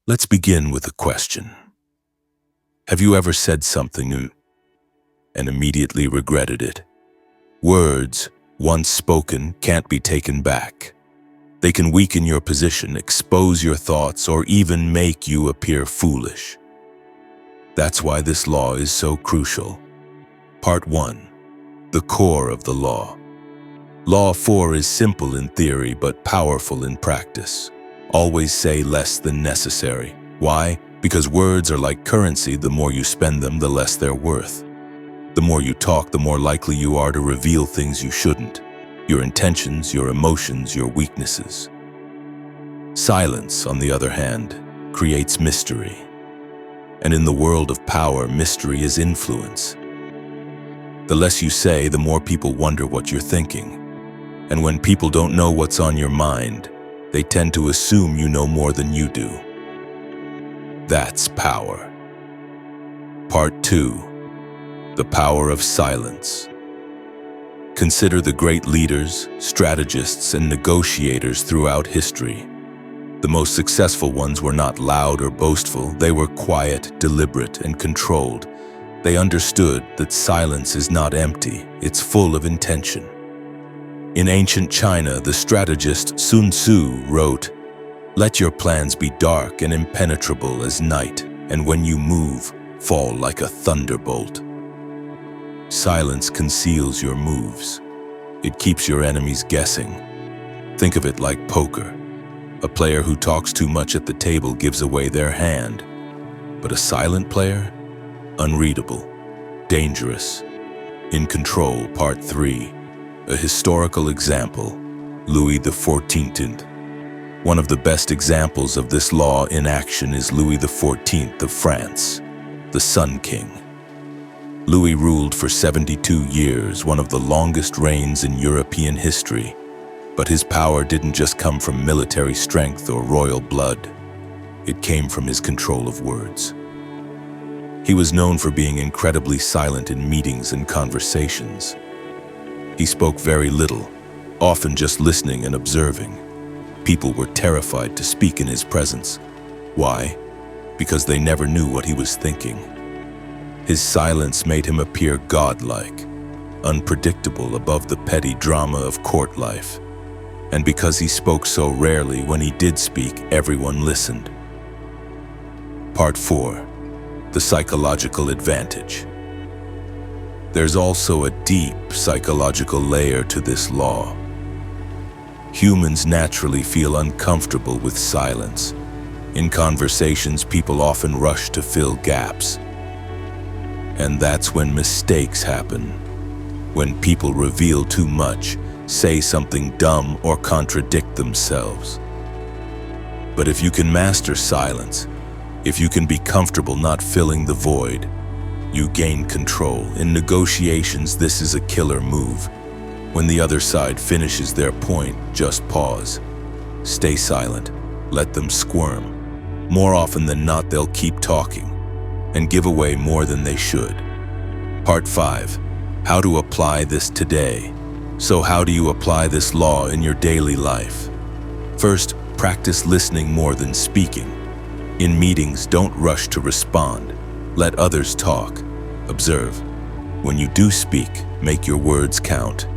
Let's begin with a question. Have you ever said something and immediately regretted it? Words, once spoken, can't be taken back. They can weaken your position, expose your thoughts, or even make you appear foolish. That's why this law is so crucial. Part 1. The core of the law. Law 4 is simple in theory but powerful in practice. Always say less than necessary. Why? Because words are like currency. The more you spend them, the less they're worth. The more you talk, the more likely you are to reveal things you shouldn't. Your intentions, your emotions, your weaknesses. Silence, on the other hand, creates mystery. And in the world of power, mystery is influence. The less you say, the more people wonder what you're thinking. And when people don't know what's on your mind, they tend to assume you know more than you do. That's power. Part 2. The power of silence. Consider the great leaders, strategists, and negotiators throughout history. The most successful ones were not loud or boastful. They were quiet, deliberate, and controlled. They understood that silence is not empty, it's full of intention. In ancient China, the strategist Sun Tzu wrote, "Let your plans be dark and impenetrable as night, and when you move, fall like a thunderbolt." Silence conceals your moves. It keeps your enemies guessing. Think of it like poker. A player who talks too much at the table gives away their hand. But a silent player? Unreadable. Dangerous. In Control, Part 3. A historical example, Louis XIV. One of the best examples of this law in action is Louis XIV of France, the Sun King. Louis ruled for 72 years, one of the longest reigns in European history. But his power didn't just come from military strength or royal blood. It came from his control of words. He was known for being incredibly silent in meetings and conversations. He spoke very little, often just listening and observing. People were terrified to speak in his presence. Why? Because they never knew what he was thinking. His silence made him appear godlike, unpredictable above the petty drama of court life. And because he spoke so rarely, when he did speak, everyone listened. Part 4. The psychological advantage. There's also a deep psychological layer to this law. Humans naturally feel uncomfortable with silence. In conversations, people often rush to fill gaps. And that's when mistakes happen. When people reveal too much, say something dumb, or contradict themselves. But if you can master silence, if you can be comfortable not filling the void, you gain control. In negotiations, this is a killer move. When the other side finishes their point, just pause. Stay silent. Let them squirm. More often than not, they'll keep talking and give away more than they should. Part 5. How to apply this today. So how do you apply this law in your daily life? First, practice listening more than speaking. In meetings, don't rush to respond. Let others talk. Observe. When you do speak, make your words count.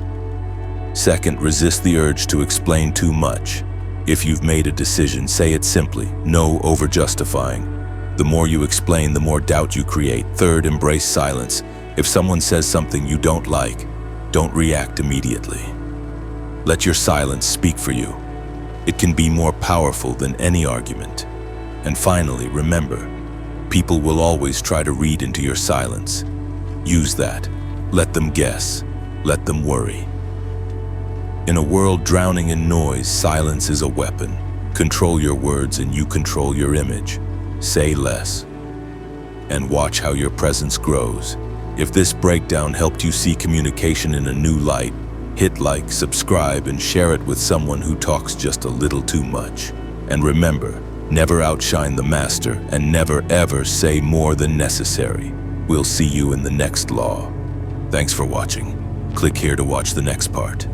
Second, resist the urge to explain too much. If you've made a decision, say it simply, no over-justifying. The more you explain, the more doubt you create. Third, embrace silence. If someone says something you don't like, don't react immediately. Let your silence speak for you. It can be more powerful than any argument. And finally, remember, people will always try to read into your silence. Use that. Let them guess. Let them worry. In a world drowning in noise, silence is a weapon. Control your words and you control your image. Say less. And watch how your presence grows. If this breakdown helped you see communication in a new light, hit like, subscribe, and share it with someone who talks just a little too much. And remember, never outshine the master, and never ever say more than necessary. We'll see you in the next law. Thanks for watching. Click here to watch the next part.